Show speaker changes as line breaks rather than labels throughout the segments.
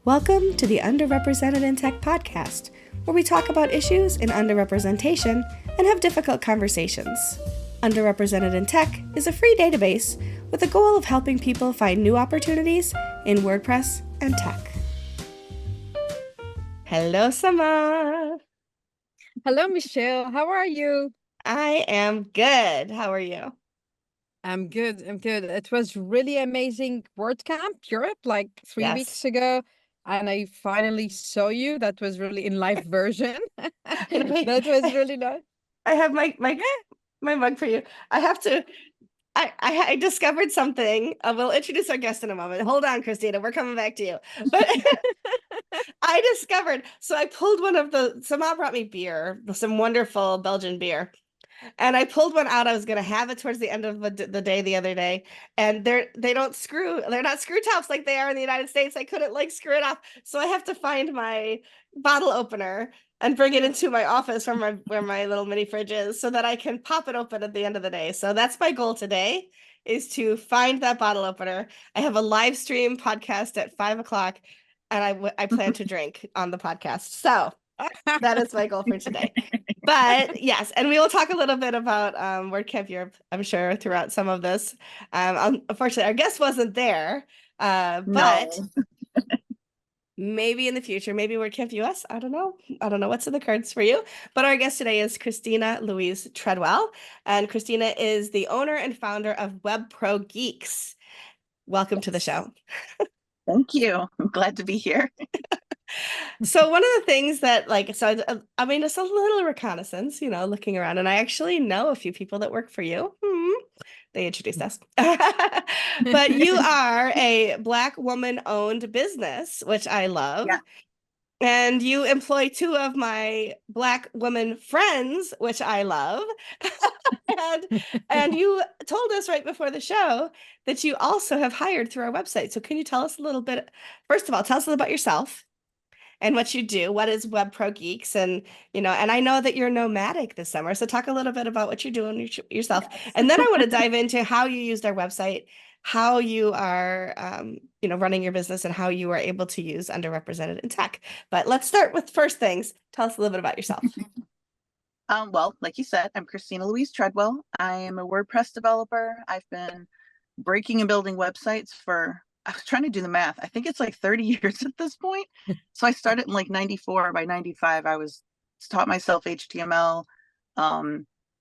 Welcome to the Underrepresented in Tech podcast, where we talk about issues in underrepresentation and have difficult conversations. Underrepresented in Tech is a free database with the goal of helping people find new opportunities in WordPress and tech. Hello, Samah.
Hello, Michelle. How are you?
I am good. How are you?
I'm good. It was really amazing WordCamp Europe like 3 weeks ago. And I finally saw you. That was really in live version. That was really nice.
I have my mug for you. I discovered something. We'll introduce our guest in a moment. Hold on, Kristina. We're coming back to you. But I discovered, so I pulled Samah brought me beer, some wonderful Belgian beer. And I pulled one out. I was going to have it towards the end of the day the other day. And they're not screw tops like they are in the United States. I couldn't screw it off. So I have to find my bottle opener and bring it into my office where my little mini fridge is so that I can pop it open at the end of the day. So that's my goal today, is to find that bottle opener. I have a live stream podcast at 5:00 and I plan to drink on the podcast. So that is my goal for today. But yes, and we will talk a little bit about WordCamp Europe, I'm sure, throughout some of this. Unfortunately, our guest wasn't there, but maybe in the future, maybe WordCamp US. I don't know what's in the cards for you. But our guest today is Kristina Louise Treadwell, and Kristina is the owner and founder of Web Pro Geeks. Welcome to the show.
Thank you. I'm glad to be here.
So one of the things that it's a little reconnaissance, looking around, and I actually know a few people that work for you. They introduced us. But you are a Black woman-owned business, which I love. Yeah. And you employ two of my Black women friends, which I love. and you told us right before the show that you also have hired through our website. So can you tell us a little bit, first of all, tell us a little about yourself and what you do. What is Web Pro Geeks? And, and I know that you're nomadic this summer. So talk a little bit about what you're doing yourself. Yes. And then I want to dive into how you used our website, how you are, running your business, and how you are able to use underrepresented in tech. But let's start with first things. Tell us a little bit about yourself.
Well, like you said, I'm Kristina Louise Treadwell. I am a WordPress developer. I've been breaking and building websites I was trying to do the math. I think it's 30 years at this point. So I started in 94. By 95, I was taught myself HTML.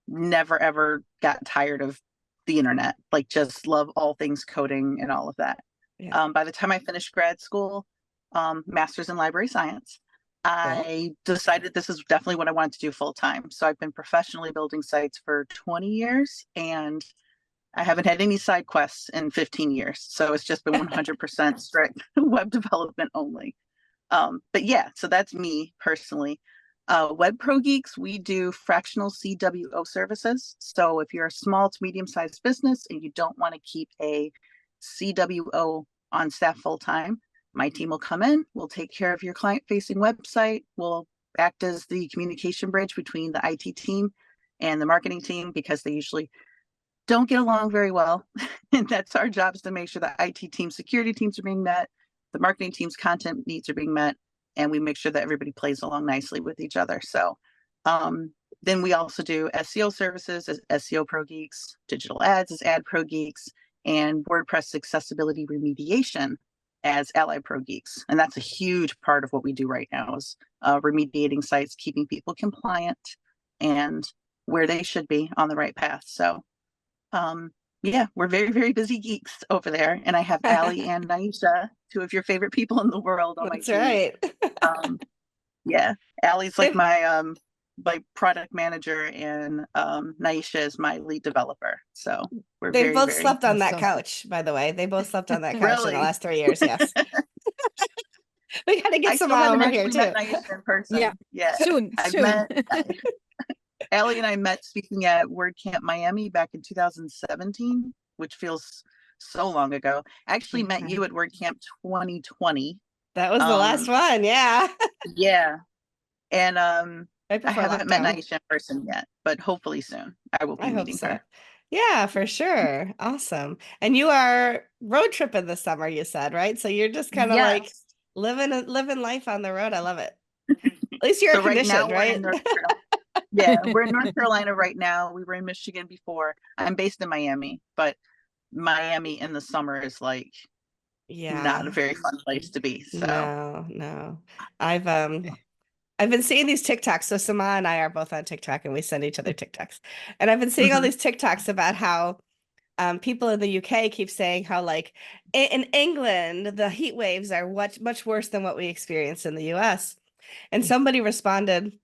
Never, ever got tired of the internet. Just love all things coding and all of that. Yeah. By the time I finished grad school, master's in library science, I decided this is definitely what I wanted to do full time. So I've been professionally building sites for 20 years, and I haven't had any side quests in 15 years. So it's just been 100% strict web development only. But yeah, so that's me personally. Web Pro Geeks, we do fractional CWO services. So if you're a small to medium-sized business and you don't want to keep a CWO on staff full time, my team will come in, we'll take care of your client-facing website, we'll act as the communication bridge between the IT team and the marketing team, because they usually don't get along very well. And that's our job, is to make sure the IT team, security teams are being met, the marketing team's content needs are being met, and we make sure that everybody plays along nicely with each other. So then we also do SEO services as SEO Pro Geeks, digital ads as Ad Pro Geeks, and WordPress accessibility remediation as Ally Pro Geeks. And that's a huge part of what we do right now, is remediating sites, keeping people compliant and where they should be on the right path. So yeah, we're very, very busy geeks over there. And I have Allie and Naisha, two of your favorite people in the world on my team. That's right. Yeah, Allie's my product manager, and Naisha is my lead developer. So
they both slept on that couch, by the way. They both slept on that couch in the last 3 years. Yes. We got to get some over here too.
Naisha in person. Yeah.
Soon.
Allie and I met speaking at WordCamp Miami back in 2017, which feels so long ago. I actually met you at WordCamp 2020.
That was the last one. Yeah.
Yeah. And I haven't met Naisha in person yet, but hopefully soon I will be meeting her.
Yeah, for sure. Awesome. And you are road tripping this summer, you said, right? So you're just kind of living life on the road. I love it. At least you're
So right now
conditioned,
we're in
right?
North Carolina. Yeah, we're in North Carolina right now. We were in Michigan before. I'm based in Miami, but Miami in the summer is like not a
Yeah.
very fun place to be. So
No. I've I've been seeing these TikToks. So Samah and I are both on TikTok and we send each other TikToks. And I've been seeing all
mhm.
these TikToks about how people in the UK keep saying how like in England the heat waves are much worse than what we experience in the US. And somebody responded,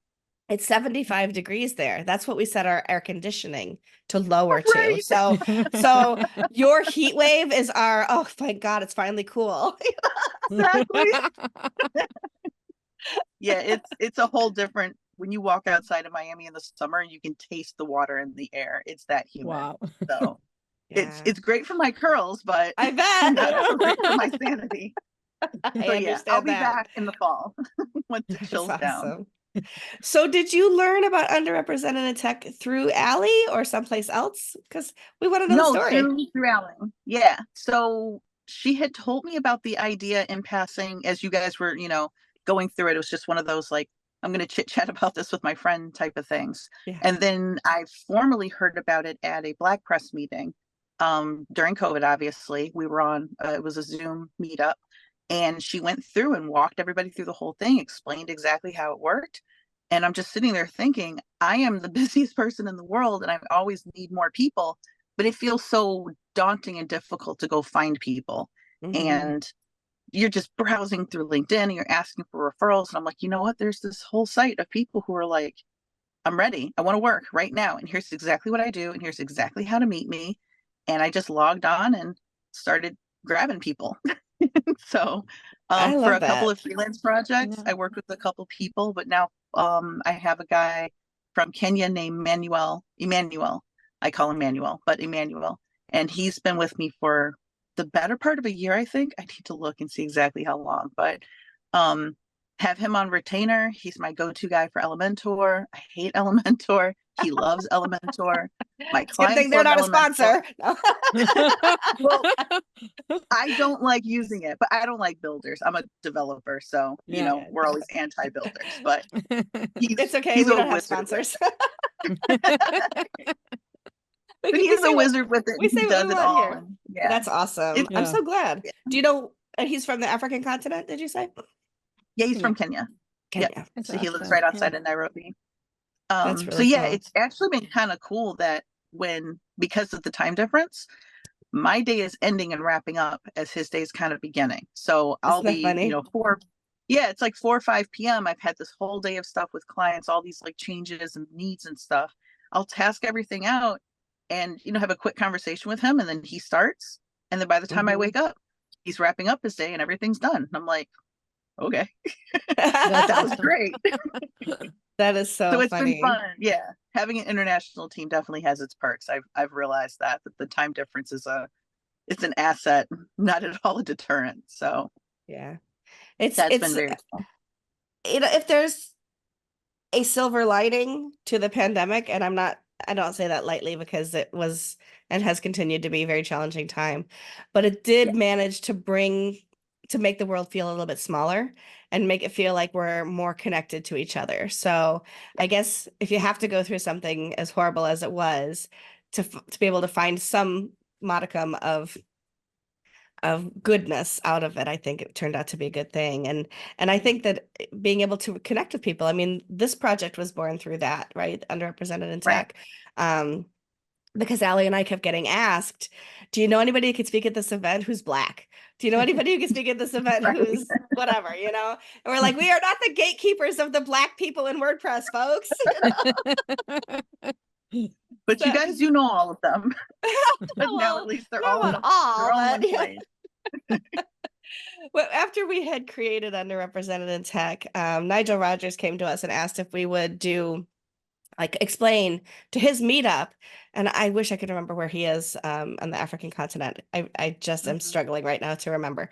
it's 75 degrees there. That's what we set our air conditioning to lower to.
Right.
So your heat wave is our, oh my God, it's finally cool.
Exactly. Yeah, it's a whole different when you walk outside of Miami in the summer, you can taste the water in the air. It's that humid.
Wow.
So
Yeah,
it's great for my curls, but
I
not so great for my
Yeah.
sanity.
I
So yeah, I'll
understand
be
that.
back in the fall once it
That's
chills down.
awesome. So did you learn about underrepresented in tech through Allie or someplace else? Because we want to know the
No,
story.
through Alan. Yeah. So she had told me about the idea in passing as you guys were, going through it. It was just one of those like, I'm going to chit chat about this with my friend type of things.
Yeah.
And then I formally heard about it at a Black Press meeting during COVID, obviously. We were on, it was a Zoom meetup. And she went through and walked everybody through the whole thing, explained exactly how it worked. And I'm just sitting there thinking, I am the busiest person in the world and I always need more people, but it feels so daunting and difficult to go find people.
Mhm.
And you're just browsing through LinkedIn and you're asking for referrals. And I'm like, you know what? There's this whole site of people who are like, I'm ready. I want to work right now. And here's exactly what I do. And here's exactly how to meet me. And I just logged on and started grabbing people. So
I
for
love
a couple
that.
of freelance projects, I worked with a couple people, but now I have a guy from Kenya named Emmanuel. I call him Manuel, but Emmanuel. And he's been with me for the better part of a year, I think. I need to look and see exactly how long, but um, have him on retainer. He's my go-to guy for Elementor. I hate Elementor. He loves Elementor. My
It's a good thing
clients
they're
love
not a
Elementor.
sponsor. No.
Well, I don't like using it, but I don't like builders. I'm a developer, so
Yeah.
we're always anti-builders. But
It's okay.
he's
We
a
don't have
wizard with
sponsors.
it.
We,
But
we
he's a
say what
wizard with it,
we
and he
say what we
does it
want
all.
here.
And yeah,
That's awesome.
it's
I'm
Yeah.
so glad. Do you know, and he's from the African continent, did you say?
yeah, he's
Yeah.
from Kenya. Yep.
Kenya.
That's
So he lives
awesome.
right
Yeah.
outside of Nairobi.
That's
So
really
yeah,
cool.
it's actually been kind of cool that because of the time difference, my day is ending and wrapping up as his day is kind of beginning. So I'll
Isn't that
be,
funny?
yeah, it's like 4 or 5 p.m. I've had this whole day of stuff with clients, all these like changes and needs and stuff. I'll task everything out and, have a quick conversation with him. And then he starts. And then by the time I
Mhm.
wake up, he's wrapping up his day and everything's done. And I'm like, okay,
That's
that was
awesome.
great.
That is
So
so
it's been
funny.
fun. Yeah. Having an international team definitely has its perks. I've realized that the time difference it's an asset, not at all a deterrent. So
Yeah.
that's been
It's
very cool.
if there's a silver lining to the pandemic, and I don't say that lightly because it was and has continued to be a very challenging time, but it
Yeah.
did manage to make the world feel a little bit smaller and make it feel like we're more connected to each other. So I guess if you have to go through something as horrible as it was, to be able to find some modicum of goodness out of it, I think it turned out to be a good thing. And I think that being able to connect with people, I mean, this project was born through that, right? Underrepresented in
Right.
tech. Because Allie and I kept getting asked, do you know anybody who could speak at this event who's Black? Do you know anybody who can speak at this event
Right.
who's whatever, And we're like, we are not the gatekeepers of the Black people in WordPress, folks.
But you
So,
guys do know all of them. But now
well,
at least they're
not
all
at
in
all,
they're all in
but
one
yeah.
place.
Well, after we had created Underrepresented in Tech, Nigel Rogers came to us and asked if we would do explain to his meetup. And I wish I could remember where he is on the African continent. I just am
Mhm.
struggling right now to remember.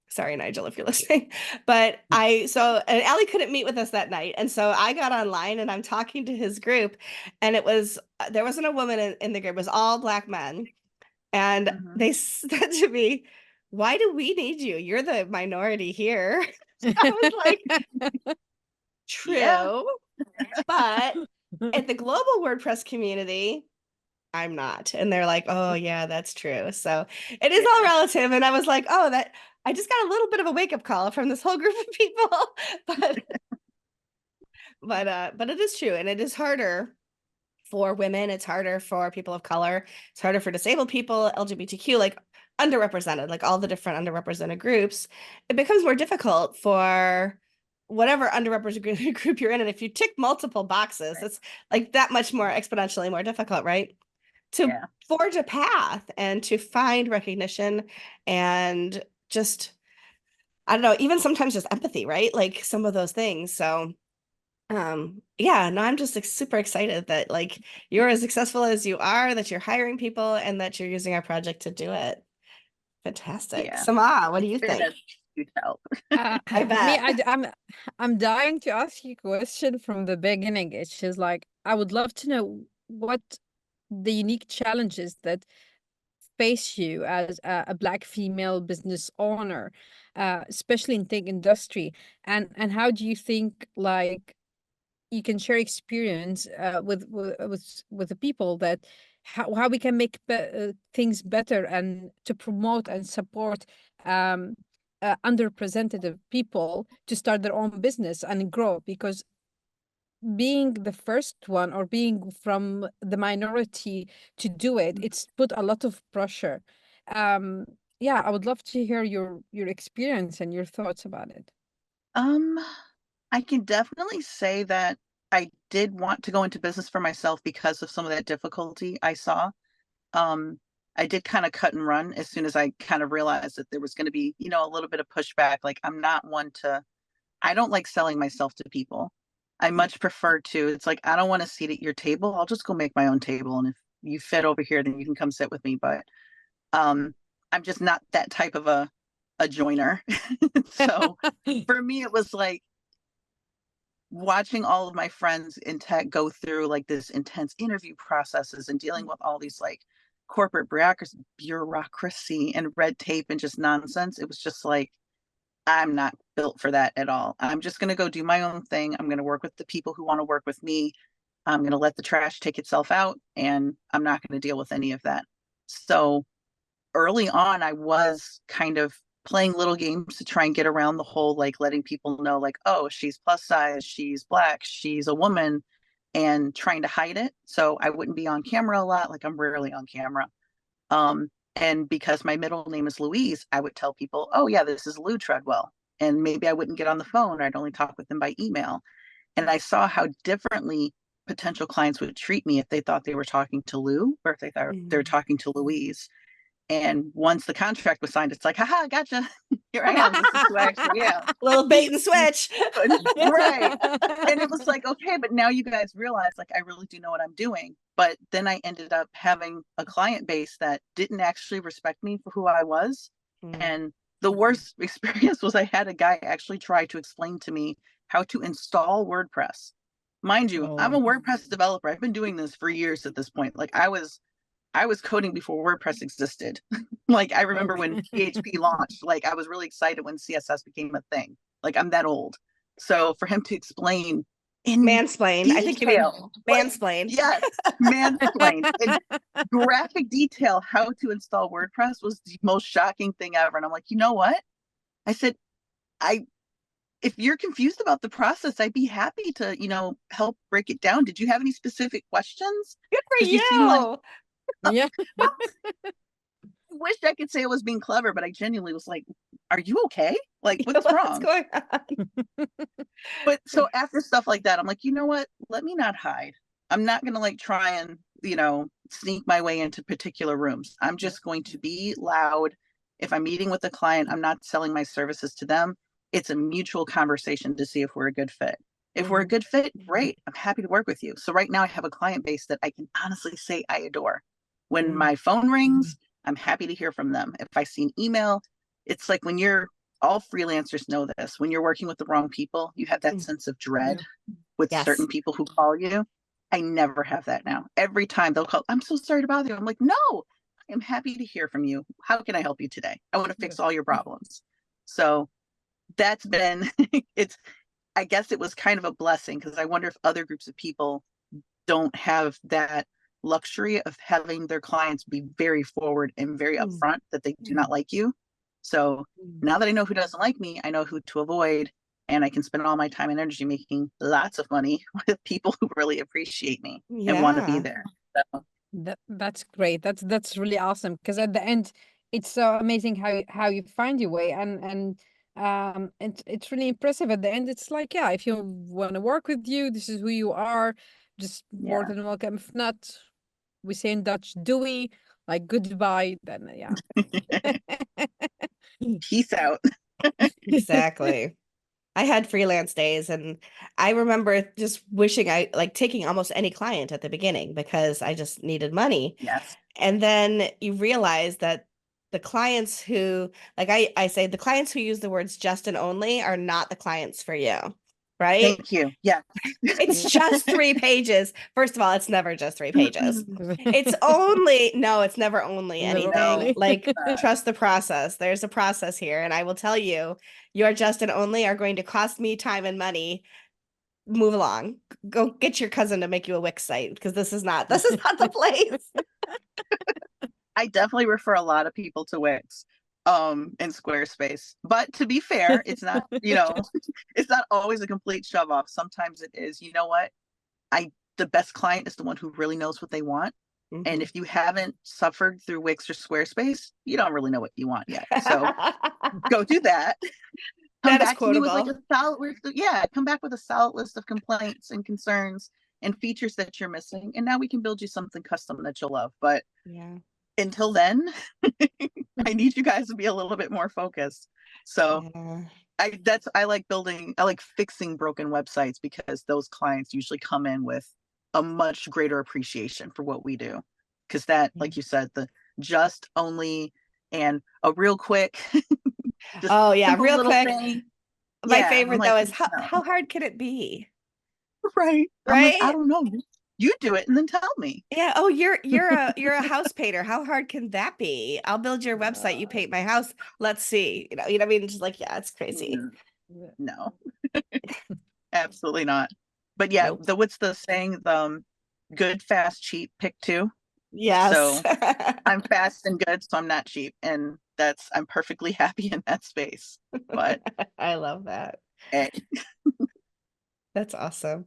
Sorry, Nigel, if you're listening. But and Allie couldn't meet with us that night. And so I got online and I'm talking to his group. And there wasn't a woman in the group, it was all Black men. And
Mhm.
they said to me, why do we need you? You're the minority here. I was like,
Yeah.
true. But at the global WordPress community, I'm not. And they're like, oh yeah, that's true. So it is all relative. And I was like, oh, that I just got a little bit of a wake-up call from this whole group of people. But it is true. And it is harder for women. It's harder for people of color. It's harder for disabled people, LGBTQ, like underrepresented, like all the different underrepresented groups. It becomes more difficult for whatever underrepresented group you're in. And if you tick multiple boxes, it's like that much more exponentially more difficult, right? To forge a path and to find recognition and just, I don't know, even sometimes just empathy, right? Like some of those things. So yeah, no, I'm just like super excited that like you're as successful as you are, that you're hiring people and that you're using our project to do it. Fantastic. Samah, what do you think?
Huge help.
I bet.
I'm dying to ask you a question from the beginning. It's just like I would love to know what the unique challenges that face you as a Black female business owner, especially in tech industry, and how do you think like you can share experience with the people that how we can make things better and to promote and support underrepresented people to start their own business and grow, because being the first one or being from the minority to do it, it's put a lot of pressure. Yeah, I would love to hear your experience and your thoughts about it.
I can definitely say that I did want to go into business for myself because of some of that difficulty I saw. I did kind of cut and run as soon as I kind of realized that there was going to be, you know, a little bit of pushback. Like I'm not one to, I don't like selling myself to people. I much prefer to, it's like, I don't want to sit at your table. I'll just go make my own table. And if you fit over here, then you can come sit with me. But I'm just not that type of a joiner. So for me, it was like watching all of my friends in tech go through like this intense interview processes and dealing with all these like corporate bureaucracy and red tape and just nonsense. It was just like, I'm not built for that at all. I'm just going to go do my own thing. I'm going to work with the people who want to work with me. I'm going to let the trash take itself out, and I'm not going to deal with any of that. So early on, I was kind of playing little games to try and get around the whole like letting people know like, oh, she's plus size, she's Black, she's a woman, and trying to hide it. So I wouldn't be on camera a lot. Like I'm rarely on camera. And because my middle name is Louise, I would tell people, oh yeah, this is Lou Treadwell. And maybe I wouldn't get on the phone. I'd only talk with them by email. And I saw how differently potential clients would treat me if they thought they were talking to Lou or if they thought they were talking to Louise. And once the contract was signed, it's like, haha, gotcha. Here I am. This is who I actually am.
Little bait and switch.
Right. And it was like, okay, but now you guys realize like I really do know what I'm doing. But then I ended up having a client base that didn't actually respect me for who I was. And the worst experience was I had a guy actually try to explain to me how to install WordPress. Mind you, I'm a WordPress developer. I've been doing this for years at this point. Like I was coding before WordPress existed. Like I remember when PHP launched, like I was really excited when CSS became a thing. Like I'm that old. So for him to explain in
mansplain,
detail,
I think you mean mansplain.
Like, yes, mansplain in graphic detail how to install WordPress was the most shocking thing ever. And I'm like, you know what? I said, if you're confused about the process, I'd be happy to, you know, help break it down. Did you have any specific questions?
Good for you.
You seem like,
yeah.
I wish I could say I was being clever, but I genuinely was like, are you okay? Like, what's wrong?
Going on?
But so after stuff like that, I'm like, you know what? Let me not hide. I'm not going to like try and, you know, sneak my way into particular rooms. I'm just going to be loud. If I'm meeting with a client, I'm not selling my services to them. It's a mutual conversation to see if we're a good fit. If we're a good fit, great. I'm happy to work with you. So right now I have a client base that I can honestly say I adore. When my phone rings, I'm happy to hear from them. If I see an email, it's like when you're, all freelancers know this, when you're working with the wrong people, you have that sense of dread with certain people who call you. I never have that now. Every time they'll call, I'm so sorry to bother you. I'm like, no, am happy to hear from you. How can I help you today? I want to fix all your problems. So that's been, I guess it was kind of a blessing, because I wonder if other groups of people don't have that luxury of having their clients be very forward and very upfront that they do not like you. So now that I know who doesn't like me, I know who to avoid, and I can spend all my time and energy making lots of money with people who really appreciate me and want to be there. So.
That's great. That's really awesome, because at the end, it's so amazing how you find your way, and it's really impressive. At the end, it's like, yeah, if you want to work with you, this is who you are. Just more than welcome. If not, we say in Dutch, doei, like goodbye. Then yeah.
Peace out.
Exactly. I had freelance days, and I remember just wishing I like taking almost any client at the beginning because I just needed money.
Yes.
And then you realize that the clients who, like I say, the clients who use the words just and only are not the clients for you, right?
Thank you. Yeah.
It's just 3 pages. First of all, it's never just 3 pages. It's never only anything.
only.
Like, trust the process. There's a process here. And I will tell you, your just and only are going to cost me time and money. Move along. Go get your cousin to make you a Wix site, because this is not the place.
I definitely refer a lot of people to Wix and Squarespace. But to be fair, it's not, it's not always a complete shove off. Sometimes it is, you know what? The best client is the one who really knows what they want. And if you haven't suffered through Wix or Squarespace, you don't really know what you want yet. So go do that. Come back to me with like a solid list come back with a solid list of complaints and concerns and features that you're missing. And now we can build you something custom that you'll love. But until then, I need you guys to be a little bit more focused. So I like fixing broken websites, because those clients usually come in with a much greater appreciation for what we do. Because that, like you said, the just only and a real quick.
Real quick.
Thing.
My favorite though is how hard can it be?
Right.
Right.
I don't know. You do it and then tell me.
Yeah. Oh, you're a house painter. How hard can that be? I'll build your website. You paint my house. Let's see. You know what I mean? Just like, yeah, it's crazy.
No, absolutely not. But what's the saying? Good, fast, cheap, pick 2.
Yes.
So I'm fast and good, so I'm not cheap. And I'm perfectly happy in that space. But
I love that. That's awesome.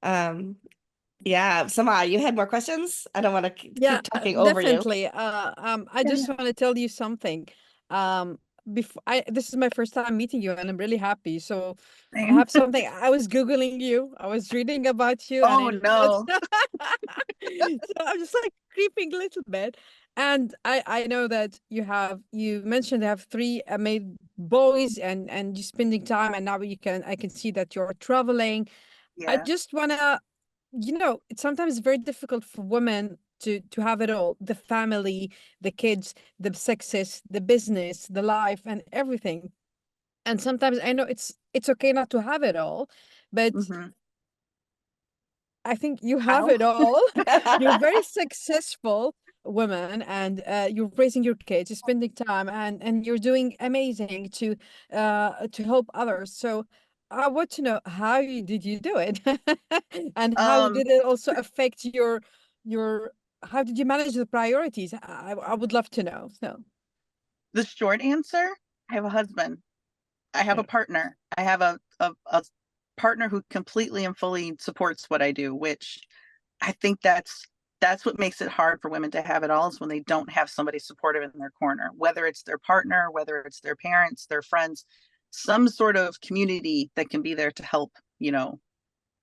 Samah, you had more questions? I don't want to keep talking over you.
Definitely. I just want to tell you something. This is my first time meeting you, and I'm really happy. So I have something. I was Googling you. I was reading about you.
Oh, no.
So I'm just like creeping a little bit. And I know that you mentioned you have 3 made boys, and you're spending time, and now I can see that you're traveling. I just wanna, it's sometimes very difficult for women to have it all: the family, the kids, the success, the business, the life, and everything. And sometimes I know it's okay not to have it all, but I think you have it all. You're very successful woman, and you're raising your kids, you're spending time, and you're doing amazing to help others. So I want to know, how did you do it? And how did it also affect your how did you manage the priorities? I would love to know. So
the short answer, I have a husband. I have a partner. I have a partner who completely and fully supports what I do, which I think that's what makes it hard for women to have it all, is when they don't have somebody supportive in their corner, whether it's their partner, whether it's their parents, their friends, some sort of community that can be there to help,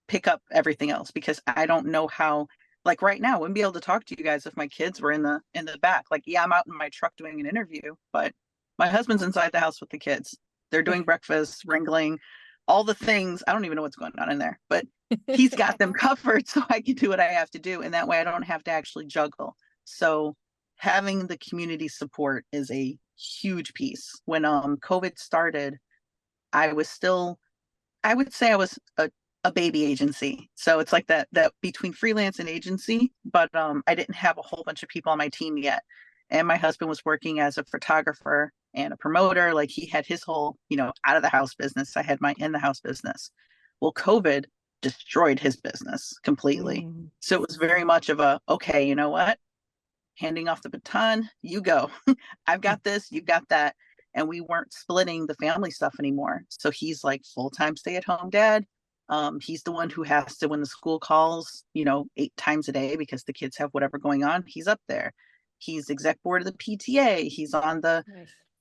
pick up everything else. Because I don't know how, like right now, I wouldn't be able to talk to you guys if my kids were in the back. Like, I'm out in my truck doing an interview, but my husband's inside the house with the kids. They're doing breakfast, wrangling, all the things. I don't even know what's going on in there, but he's got them covered, so I can do what I have to do. And that way I don't have to actually juggle. So having the community support is a huge piece. When COVID started, I would say I was a baby agency. So it's like that between freelance and agency, but I didn't have a whole bunch of people on my team yet. and my husband was working as a photographer and a promoter. Like he had his whole, out of the house business. I had my in the house business. Well, COVID destroyed his business completely. So it was very much of a, okay, you know what? Handing off the baton, you go. I've got this, you've got that. And we weren't splitting the family stuff anymore. So he's like full-time stay-at-home dad. He's the one who has to, when the school calls, 8 times a day because the kids have whatever going on, he's up there. He's exec board of the PTA. He's on the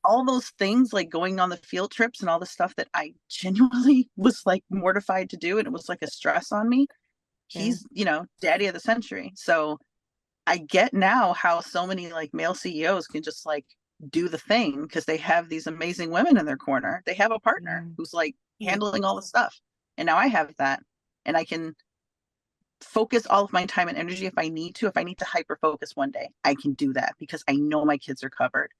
all those things, like going on the field trips and all the stuff that I genuinely was like mortified to do. And it was like a stress on me. He's, daddy of the century. So I get now how so many like male CEOs can just like do the thing because they have these amazing women in their corner. They have a partner who's like handling all the stuff. And now I have that, and I can focus all of my time and energy if I need to. If I need to hyper focus one day, I can do that because I know my kids are covered.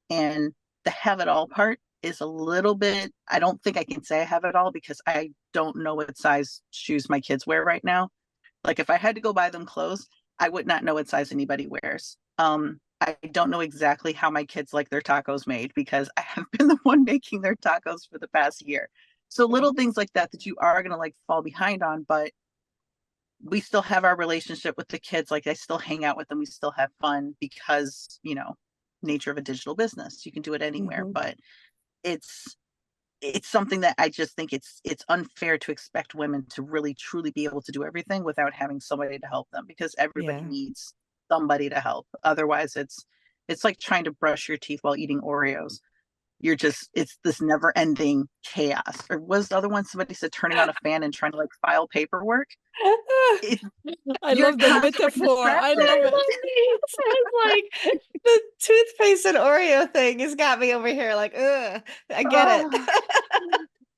And the have it all part is a little bit, I don't think I can say I have it all because I don't know what size shoes my kids wear right now. Like if I had to go buy them clothes, I would not know what size anybody wears. I don't know exactly how my kids like their tacos made because I have been the one making their tacos for the past year. So little things like that you are going to like fall behind on, but we still have our relationship with the kids. Like I still hang out with them. We still have fun because, nature of a digital business, you can do it anywhere, but it's something that I just think it's unfair to expect women to really truly be able to do everything without having somebody to help them, because everybody needs somebody to help. Otherwise it's like trying to brush your teeth while eating Oreos. It's this never ending chaos. Or was the other one, somebody said turning on a fan and trying to like file paperwork?
I love the metaphor. I love it.
It's like the toothpaste and Oreo thing has got me over here like, ugh, I get it.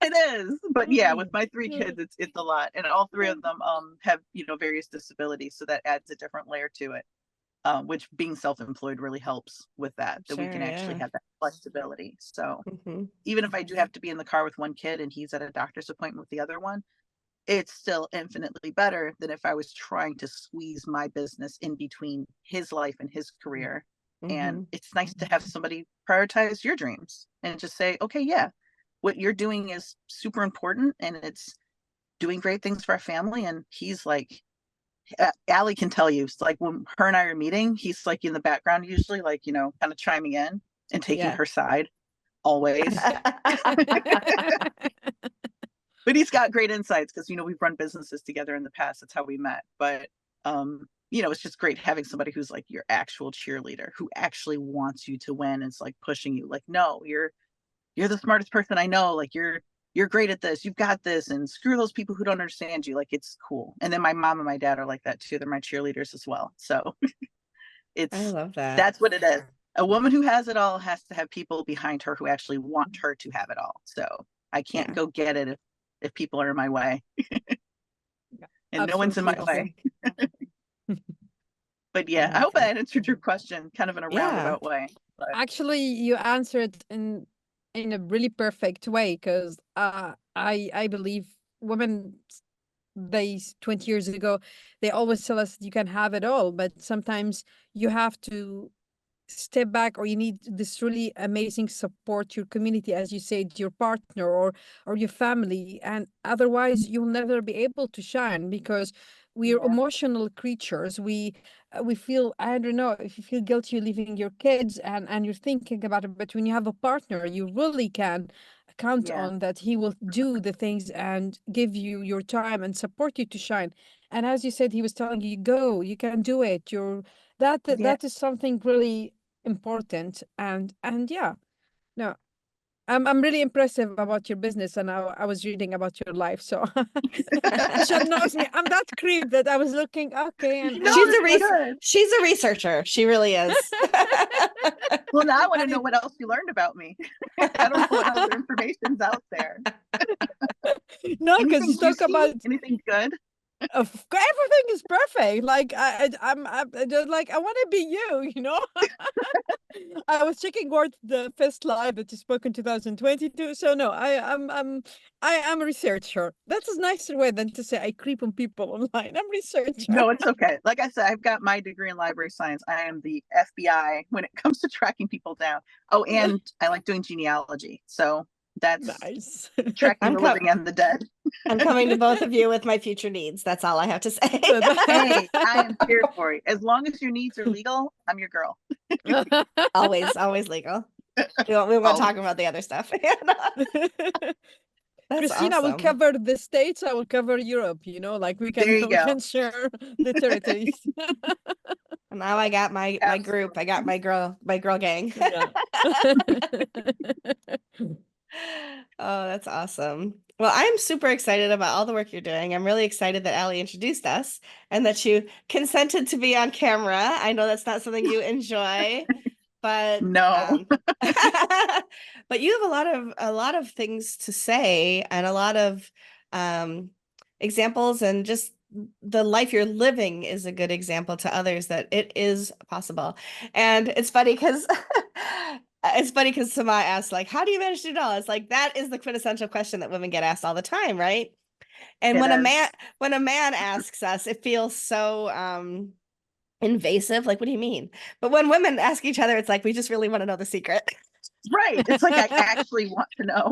It is. But yeah, with my 3 kids, it's a lot. And all 3 of them have, various disabilities. So that adds a different layer to it. Which being self-employed really helps with that we can actually have that flexibility. So even if I do have to be in the car with one kid and he's at a doctor's appointment with the other one, it's still infinitely better than if I was trying to squeeze my business in between his life and his career. And it's nice to have somebody prioritize your dreams and just say, okay, yeah, what you're doing is super important and it's doing great things for our family. And he's like, Allie can tell you, it's like when her and I are meeting, he's like in the background usually, like, kind of chiming in and taking her side always. But he's got great insights because, we've run businesses together in the past. That's how we met. But, it's just great having somebody who's like your actual cheerleader, who actually wants you to win. And it's like pushing you like, no, you're the smartest person I know. Like you're great at this. You've got this, and screw those people who don't understand you. Like it's cool. And then my mom and my dad are like that too. They're my cheerleaders as well. So
I love that.
That's what it is. A woman who has it all has to have people behind her who actually want her to have it all. So I can't go get it if people are in my way. And no one's in my way. But yeah, I hope I answered your question kind of in a roundabout way. But
actually, you answered in a really perfect way, because I believe women, 20 years ago, they always tell us you can have it all, but sometimes you have to step back, or you need this really amazing support, your community, as you said, your partner or your family, and otherwise you'll never be able to shine, because we're emotional creatures. We feel, I don't know, if you feel guilty you're leaving your kids and you're thinking about it, but when you have a partner, you really can count on that he will do the things and give you your time and support you to shine. And as you said, he was telling you, go, you can do it. That is something really important. And yeah, no, I'm really impressive about your business, and I was reading about your life, so Michelle knows me. I'm that creep that I was looking, okay, and
she's a researcher. She really is.
Well, now I want to know what else you learned about me. I don't know what other information's out there.
No, because you talk about
anything good.
Everything is perfect. Like I'm just like, I want to be you, you know. I was checking what the first live that you spoke in 2022. So no, I am a researcher. That's a nicer way than to say I creep on people online. I'm researcher.
No, it's okay. Like I said, I've got my degree in library science. I am the FBI when it comes to tracking people down. Oh, and I like doing genealogy. So that's
Nice.
tracking
I'm
the living and the dead.
I'm coming to both of you with my future needs. That's all I have to say.
Hey, I am here for you. As long as your needs are legal, I'm your girl.
Always legal. We won't talk about the other stuff. That's
Kristina will
awesome.
cover the States. I will cover Europe. You know, like we can share the territories.
Now I got my group. I got my girl gang.
Yeah.
Oh, that's awesome. Well, I'm super excited about all the work you're doing. I'm really excited that Allie introduced us and that you consented to be on camera. I know that's not something you enjoy, but
No.
but you have a lot of things to say and a lot of examples, and just the life you're living is a good example to others that it is possible. And it's funny because Samah asked, like, how do you manage to do it all? It's like, that is the quintessential question that women get asked all the time, right? And
It
when
is.
a man asks us, it feels so invasive. Like, what do you mean? But when women ask each other, it's like, we just really want to know the secret.
Right. It's like I actually want to know.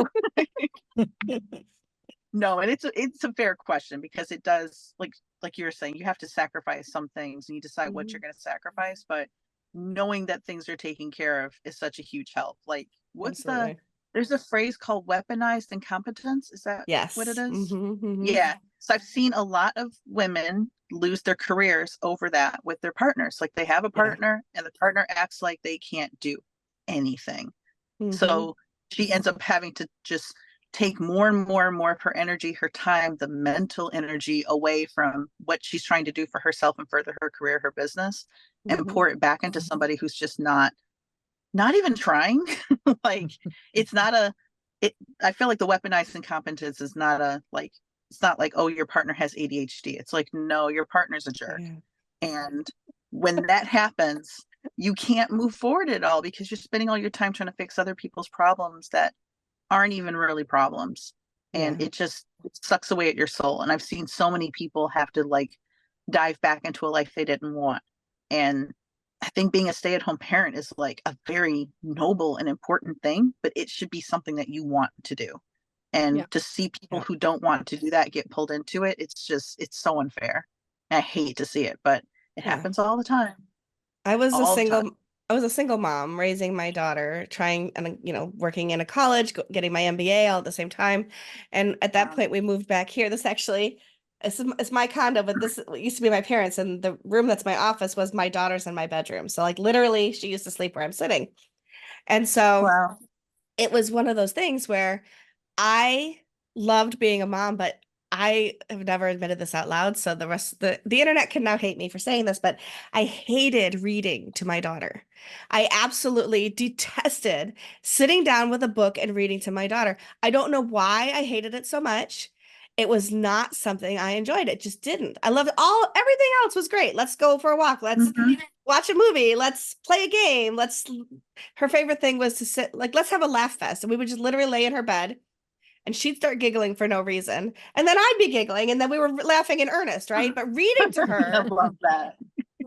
No, and it's a fair question because it does, like you were saying, you have to sacrifice some things and you decide what you're going to sacrifice, but knowing that things are taken care of is such a huge help. Like,
Absolutely.
there's a phrase called weaponized incompetence. Is that what it
Yes.
is?
Mm-hmm.
Yeah. So I've seen a lot of women lose their careers over that with their partners. Like, they have a partner and the partner acts like they can't do anything. So she ends up having to just take more and more and more of her energy, her time, the mental energy away from what she's trying to do for herself and further her career, her business, and pour it back into somebody who's just not even trying. Like, it's not I feel like the weaponized incompetence is not it's not like, oh, your partner has ADHD. It's like, no, your partner's a jerk.
Yeah.
And when that happens, you can't move forward at all because you're spending all your time trying to fix other people's problems that aren't even really problems. And it sucks away at your soul. And I've seen so many people have to, like, dive back into a life they didn't want. And I think being a stay-at-home parent is like a very noble and important thing, but it should be something that you want to do. And to see people who don't want to do that get pulled into it, it's so unfair. And I hate to see it, but it happens all the time.
I was
All the time.
a single mom raising my daughter, trying and working in a college, getting my MBA all at the same time. And at that point, we moved back here. This actually, it's my condo, but this used to be my parents, and the room that's my office was my daughter's and my bedroom. So, like, literally, she used to sleep where I'm sitting. And so it was one of those things where I loved being a mom, but I have never admitted this out loud. So the rest of the internet can now hate me for saying this, but I hated reading to my daughter. I absolutely detested sitting down with a book and reading to my daughter. I don't know why I hated it so much. It was not something I enjoyed. It just didn't. I loved everything else was great. Let's go for a walk. Let's watch a movie. Let's play a game. Her favorite thing was to sit, like, let's have a laugh fest. And we would just literally lay in her bed and she'd start giggling for no reason. And then I'd be giggling, and then we were laughing in earnest, right? But reading to her,
I love that.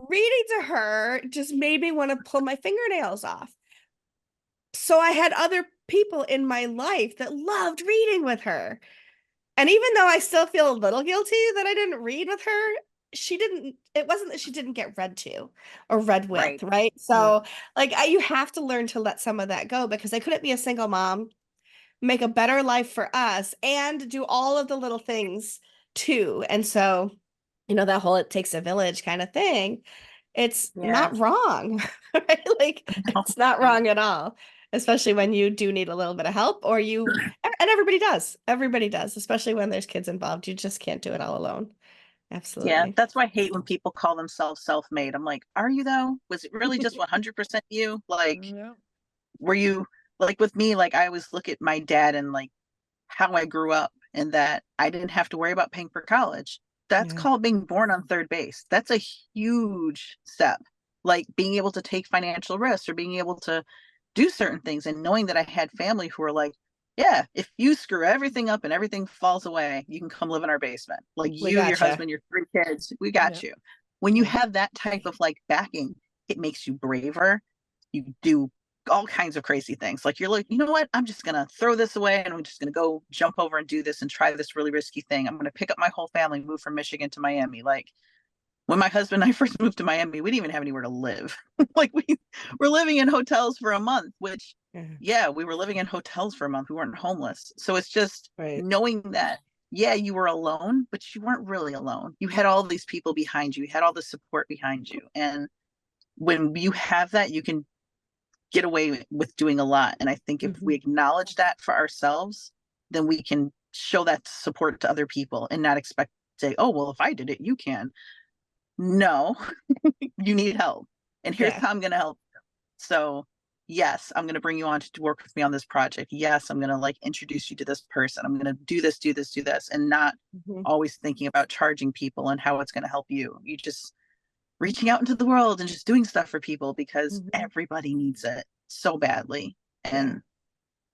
Reading to her just made me want to pull my fingernails off. So I had other people in my life that loved reading with her. And even though I still feel a little guilty that I didn't read with her, it wasn't that she didn't get read to or read with, right? So you have to learn to let some of that go, because I couldn't be a single mom, make a better life for us, and do all of the little things too. And so, that whole "it takes a village" kind of thing, it's not wrong, right? Like, it's not wrong at all, especially when you do need a little bit of help, and everybody does, especially when there's kids involved. You just can't do it all alone. Absolutely.
Yeah, that's why I hate when people call themselves self-made. I'm like, are you though? Was it really just 100% you? Like, were you, like, with me, like, I always look at my dad and, like, how I grew up, and that I didn't have to worry about paying for college That's called being born on third base. That's a huge step. Like being able to take financial risks or being able to do certain things, and knowing that I had family who were like, yeah, if you screw everything up and everything falls away, you can come live in our basement. Like you, your husband, your 3 kids, we got you. When you have that type of like backing, it makes you braver. You do all kinds of crazy things. Like you're like, you know what? I'm just going to throw this away and I'm just going to go jump over and do this and try this really risky thing. I'm going to pick up my whole family, move from Michigan to Miami. Like when my husband and I first moved to Miami, we didn't even have anywhere to live. Like we were living in hotels for a month, which we were living in hotels for a month. We weren't homeless. So it's just knowing that, you were alone, but you weren't really alone. You had all these people behind you. You had all the support behind you. And when you have that, you can get away with doing a lot. And I think if we acknowledge that for ourselves, then we can show that support to other people and not expect to say, oh, well, if I did it, you can. No, you need help. And here's how I'm going to help. So yes, I'm going to bring you on to work with me on this project. Yes, I'm going to like introduce you to this person. I'm going to do this, and not always thinking about charging people and how it's going to help you. You just reaching out into the world and just doing stuff for people because everybody needs it so badly. And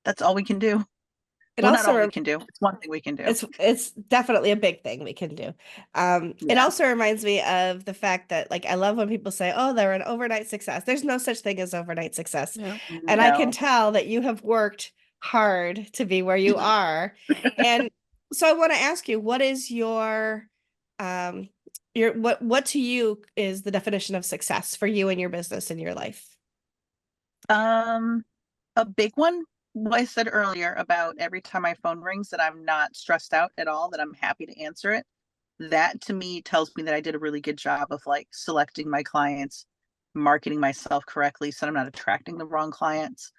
that's all we can do. Well, not all we can do. It's one thing we can do.
It's definitely a big thing we can do. It also reminds me of the fact that like I love when people say, oh, they're an overnight success. There's no such thing as overnight success. And I can tell that you have worked hard to be where you are. And so I want to ask you, what is your what to you is the definition of success for you and your business in your life?
A big one, what I said earlier about every time my phone rings that I'm not stressed out at all, that I'm happy to answer it. That to me tells me that I did a really good job of like selecting my clients, marketing myself correctly so I'm not attracting the wrong clients.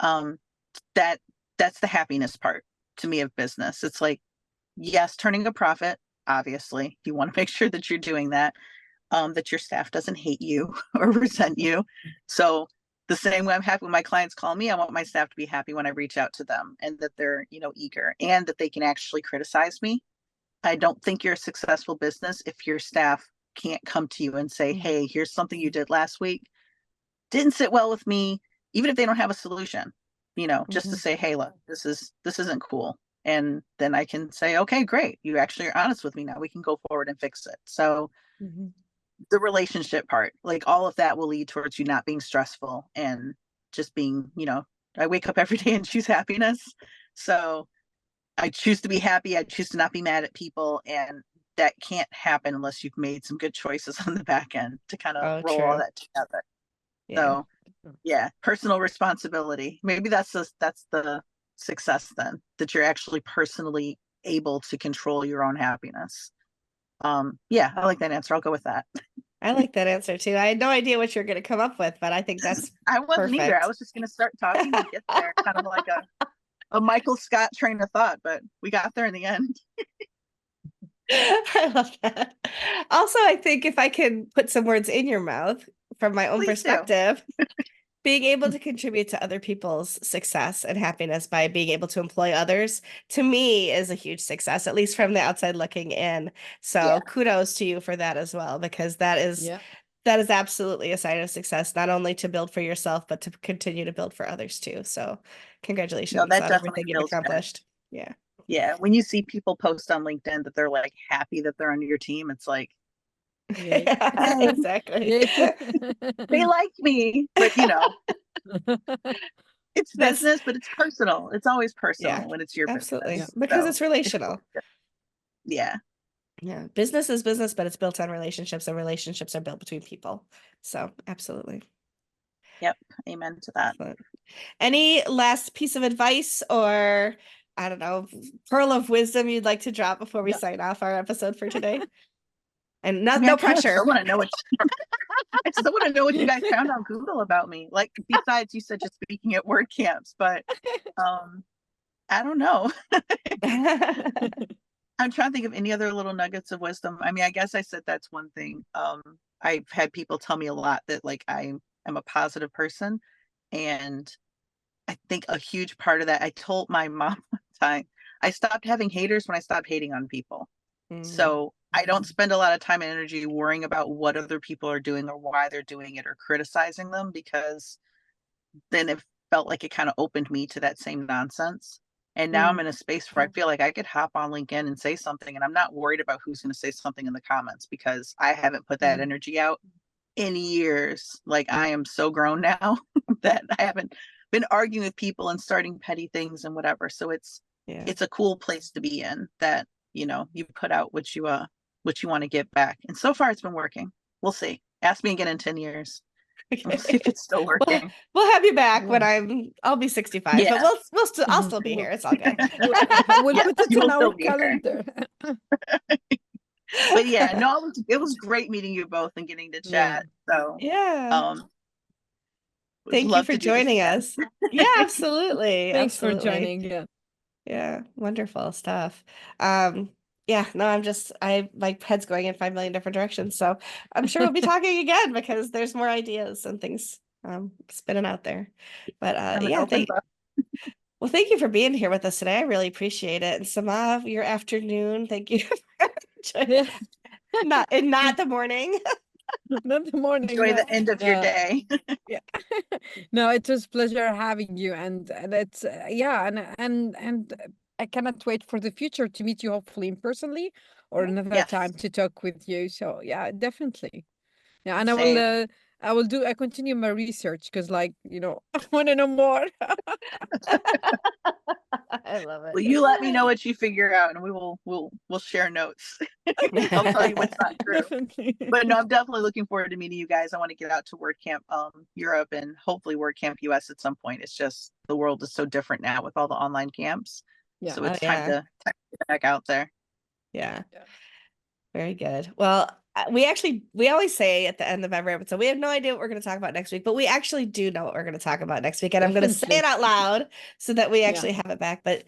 That's the happiness part to me of business. It's like, yes, turning a profit, obviously. You want to make sure that you're doing that, that your staff doesn't hate you or resent you. So the same way I'm happy when my clients call me, I want my staff to be happy when I reach out to them and that they're, eager and that they can actually criticize me. I don't think you're a successful business if your staff can't come to you and say, hey, here's something you did last week. Didn't sit well with me, even if they don't have a solution, just to say, hey, look, this isn't cool. And then I can say, okay, great. You actually are honest with me now. We can go forward and fix it. So the relationship part, like all of that will lead towards you not being stressful and just being, I wake up every day and choose happiness. So I choose to be happy. I choose to not be mad at people. And that can't happen unless you've made some good choices on the back end to kind of roll all that together. So personal responsibility. Maybe that's the success then, that you're actually personally able to control your own happiness. I like that answer. I'll go with that.
I like that answer too. I had no idea what you're going to come up with, but I think that's
I wasn't either. I was just going to start talking and get there, kind of like a Michael Scott train of thought, but we got there in the end.
I love that. Also, I think if I can put some words in your mouth from my own perspective, being able to contribute to other people's success and happiness by being able to employ others, to me, is a huge success, at least from the outside looking in. So kudos to you for that as well, because that is absolutely a sign of success, not only to build for yourself, but to continue to build for others too. So congratulations on everything you've accomplished.
Good. Yeah. When you see people post on LinkedIn that they're like happy that they're on your team, it's like,
exactly.
They like me, but it's business, but it's personal. It's always personal when it's your business.
Because it's relational.
Yeah.
Business is business, but it's built on relationships, and relationships are built between people. So absolutely.
Yep. Amen to that.
Excellent. Any last piece of advice or, I don't know, pearl of wisdom you'd like to drop before we sign off our episode for today? And no pressure.
I still want to know what you guys found on Google about me. Like, besides you said just speaking at word camps, but I don't know. I'm trying to think of any other little nuggets of wisdom. I mean, I guess I said that's one thing. I've had people tell me a lot that like I am a positive person. And I think a huge part of that, I told my mom one time, I stopped having haters when I stopped hating on people. So I don't spend a lot of time and energy worrying about what other people are doing or why they're doing it or criticizing them, because then it felt like it kind of opened me to that same nonsense. And now I'm in a space where I feel like I could hop on LinkedIn and say something, and I'm not worried about who's going to say something in the comments, because I haven't put that energy out in years. Like, I am so grown now that I haven't been arguing with people and starting petty things and whatever. So it's a cool place to be in, that, you know, you put out what you want to get back. And so far it's been working. We'll see. Ask me again in 10 years. We'll see if it's still working.
We'll have you back when I'll be 65, but I'll still be here. It's all good.
We'll put it on our calendar.
But yeah, no, it was great meeting you both and getting to chat. So
thank you for joining us. Yeah, absolutely.
Thanks for joining.
Yeah, wonderful stuff. Yeah, no, my head's going in 5 million different directions. So I'm sure we'll be talking again, because there's more ideas and things spinning out there. But thank you for being here with us today. I really appreciate it. And Samah, your afternoon, thank you. Not the morning.
Not the morning.
Enjoy the end of your day.
No, it was a pleasure having you, and it's and I cannot wait for the future to meet you, hopefully in personally, or another time to talk with you. So yeah, definitely. Yeah, and I continue my research, because, like, you know, I want to know more.
I love it.
Well, you let me know what you figure out, and we'll share notes. I'll tell you what's not true.
Definitely.
But no, I'm definitely looking forward to meeting you guys. I want to get out to WordCamp Europe, and hopefully WordCamp US at some point. It's just, the world is so different now with all the online camps.
Yeah.
So it's time to get back out there.
Yeah. Very good. Well, we always say at the end of every episode, we have no idea what we're going to talk about next week, but we actually do know what we're going to talk about next week. And I'm going to say it out loud so that we actually have it back. But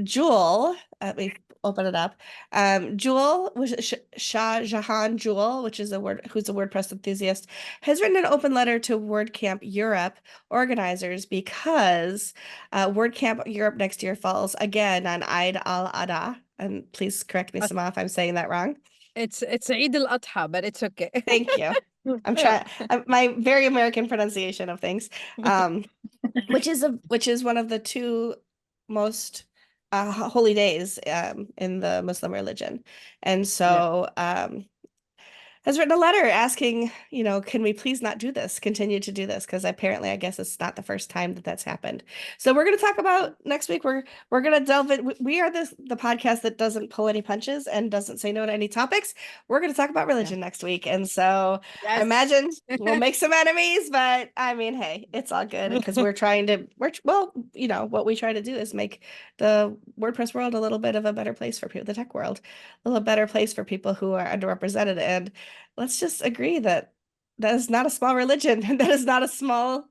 Jewel, let me open it up. Jewel, Shah Jahan Jewel, who's a WordPress enthusiast, has written an open letter to WordCamp Europe organizers, because WordCamp Europe next year falls again on Eid al-Adha. And please correct me, Samah, if I'm saying that wrong.
It's Eid al-Adha, but it's okay.
Thank you. I'm trying my very American pronunciation of things, which is one of the two most holy days in the Muslim religion, and so has written a letter asking, you know, can we please not do this, continue to do this? Because apparently, I guess it's not the first time that that's happened. So we're going to talk about next week. We're going to delve in. We are the podcast that doesn't pull any punches and doesn't say no to any topics. We're going to talk about religion next week. And so I imagine we'll make some enemies, but I mean, hey, it's all good, because what we try to do is make the WordPress world a little bit of a better place for people, the tech world, a little better place for people who are underrepresented. And let's just agree that is not a small religion, and that is not a small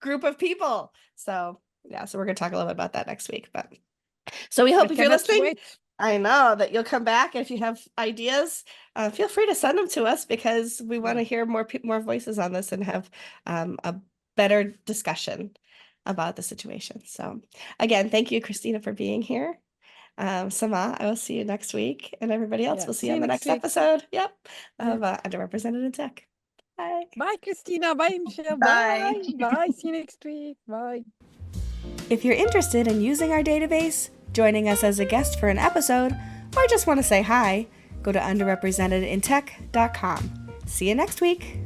group of people. So so we're going to talk a little bit about that next week. But so we hope, if you're listening, I know that you'll come back. And if you have ideas, feel free to send them to us, because we want to hear more voices on this and have a better discussion about the situation. So again, thank you, Kristina, for being here. Samah, I will see you next week, and everybody else will see you on the next episode. Of Underrepresented in Tech. Bye.
Bye, Kristina. Bye, Michelle. Bye. Bye. See you next week. Bye.
If you're interested in using our database, joining us as a guest for an episode, or just want to say hi, go to underrepresentedintech.com. See you next week.